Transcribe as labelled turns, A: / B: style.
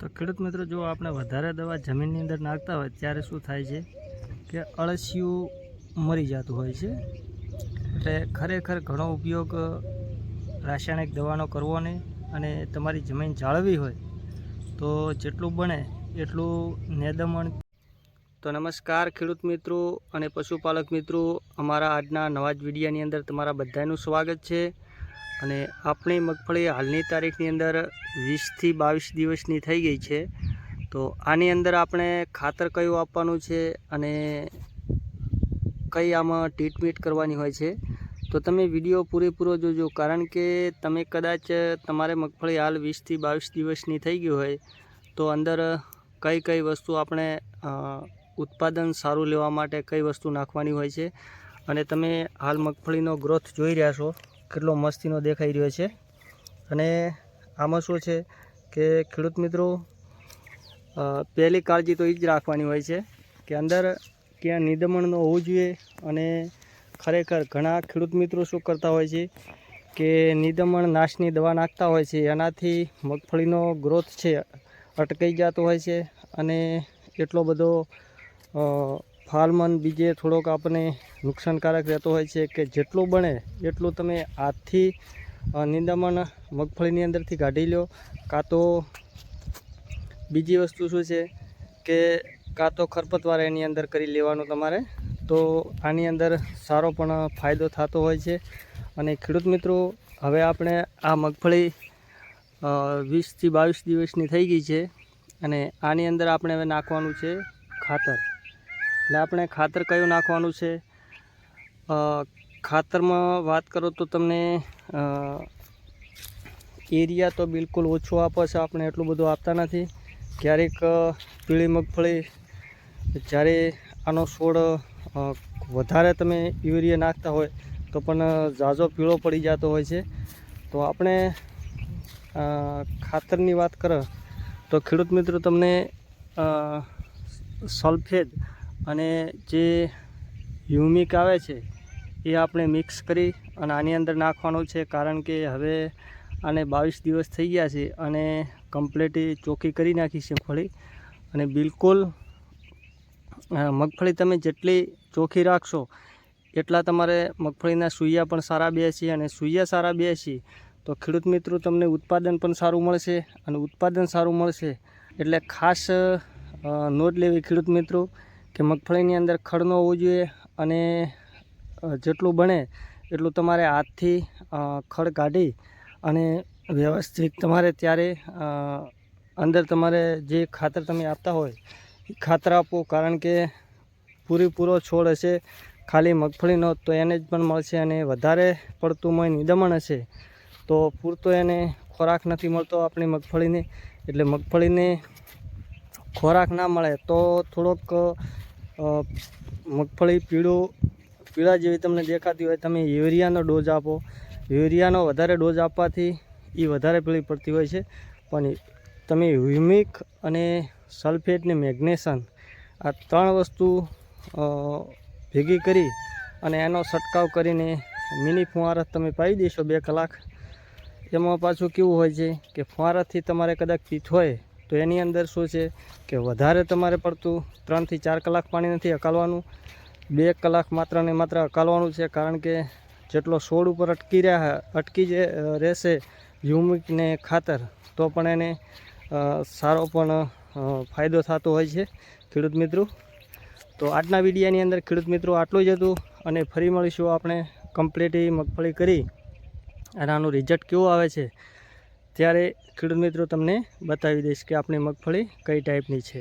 A: તો ખેડૂત મિત્રો, જો આપણે વધારે દવા જમીનની અંદર નાખતા હોય ત્યારે શું થાય છે કે અળસિયું મરી જતું હોય છે. એટલે ખરેખર ઘણો ઉપયોગ રાસાયણિક દવાનો કરવો નહીં, અને તમારી જમીન જાળવી હોય તો જેટલું બને એટલું નેદમણ. તો નમસ્કાર ખેડૂત મિત્રો અને પશુપાલક મિત્રો, અમારા આજના નવા જ વિડીયોની અંદર તમારા બધાનું સ્વાગત છે. અને આપણી મગફળી હાલની તારીખની અંદર 20 થી 22 દિવસની થઈ ગઈ છે. તો આની અંદર આપણે ખાતર કયું આપવાનું છે અને કઈ આમાં ટ્રીટમેન્ટ કરવાની હોય છે, તો તમે વિડીયો પૂરેપૂરો જોજો. કારણ કે તમે કદાચ તમારે મગફળી હાલ 20 થી 22 દિવસની થઈ ગઈ હોય તો અંદર કઈ કઈ વસ્તુ આપણે ઉત્પાદન સારું લેવા માટે કઈ વસ્તુ નાખવાની હોય છે. અને તમે હાલ મગફળીનો ગ્રોથ જોઈ રહ્યા છો, કેટલો મસ્તીનો દેખાઈ રહ્યો છે. અને આમાં શું છે કે ખેડૂત મિત્રો, પહેલી કાળજી તો એ જ રાખવાની હોય છે કે અંદર ક્યાં નિંદમણ ન હોવું જોઈએ. અને ખરેખર ઘણા ખેડૂત મિત્રો શું કરતા હોય છે કે નિંદમણ નાશની દવા નાખતા હોય છે, એનાથી મગફળીનો ગ્રોથ છે અટકાઈ જતો હોય છે. અને એટલો બધો ફાર્મન બીજે થોડોક આપણને નુકસાનકારક રહેતો હોય છે કે જેટલું બને એટલું તમે હાથથી નિંદામણ મગફળીની અંદરથી કાઢી લો. કાં તો બીજી વસ્તુ શું છે કે કાં તો ખરપતવાર એની અંદર કરી લેવાનું તમારે, તો આની અંદર સારો પણ ફાયદો થતો હોય છે. અને ખેડૂત મિત્રો, હવે આપણે આ મગફળી 20 થી 22 દિવસની થઈ ગઈ છે અને આની અંદર આપણે હવે નાખવાનું છે ખાતર. એટલે આપણે ખાતર કયું નાખવાનું છે? ખાતરમાં વાત કરો તો તમને એરિયા તો બિલકુલ ઓછો આપે છે, આપણે એટલું બધું આપતા નથી. ક્યારેક પીળી મગફળી જ્યારે આનો છોડ વધારે તમે યુરિયા નાખતા હોય તો પણ ઝાઝો પીળો પડી જતો હોય છે. તો આપણે ખાતરની વાત કરો તો ખેડૂત મિત્રો, તમને સલ્ફેટ અને જે હ્યુમિક આવે છે એ આપણે મિક્સ કરી અને આની અંદર નાખવાનું છે. કારણ કે હવે આને 22 દિવસ થઈ ગયા છે અને કમ્પ્લીટલી ચોખ્ખી કરી નાખી છે મગફળી. અને બિલકુલ મગફળી તમે જેટલી ચોખ્ખી રાખશો એટલા તમારે મગફળીના સૂયા પણ સારા બેસી, અને સૂયા સારા બેસી તો ખેડૂત મિત્રો તમને ઉત્પાદન પણ સારું મળશે. અને ઉત્પાદન સારું મળશે એટલે ખાસ નોંધ લેવી ખેડૂત મિત્રો કે મગફળીની અંદર ખડ ન હોવું જોઈએ. અને જેટલું બને એટલું તમારે હાથથી ખડ કાઢી અને વ્યવસ્થિત તમારે ત્યારે અંદર તમારે જે ખાતર તમે આપતા હોય એ ખાતર આપો. કારણ કે પૂરેપૂરો છોડ હશે ખાલી મગફળીનો તો એને જ પણ મળશે, અને વધારે પડતું નિંદમણ હશે તો પૂરતો એને ખોરાક નથી મળતો આપણી મગફળીને. એટલે મગફળીને ખોરાક ના મળે તો થોડોક મગફળી પીળા જેવી તમને દેખાતી હોય, તમે યુરિયાનો ડોઝ આપો. યુરિયાનો વધારે ડોઝ આપવાથી એ વધારે પીળી પડતી હોય છે. પણ તમે હ્યુમિક અને સલ્ફેટ ને મેગ્નેશિયમ આ 3 વસ્તુ ભેગી કરી અને એનો છંટકાવ કરીને મિની ફુવારા તમે પાઈ દેશો 2 કલાક. એમાં પાછું કેવું હોય છે કે ફુવારાથી તમારે કદાચ પીઠ હોય તો એની અંદર શું છે કે વધારે તમારે પડતું 3 થી 4 કલાક પાણી નથી હકાલવાનું, 2 કલાક માત્ર ને માત્ર હકાલવાનું છે. કારણ કે જેટલો છોડ ઉપર અટકી રહેશે હ્યુમિક ને ખાતર તો પણ એને સારો પણ ફાયદો થતો હોય છે ખેડૂત મિત્રો. તો આજના વિડીયોની અંદર ખેડૂત મિત્રો આટલું જ હતું. અને ફરી મળીશું આપણે કમ્પ્લીટ મગફળી કરી અને આનું રિઝલ્ટ કેવું આવે છે ત્યારે ખેડૂત મિત્રો તમને બતાવી દઈશ કે આપણી મગફળી કઈ ટાઈપની છે.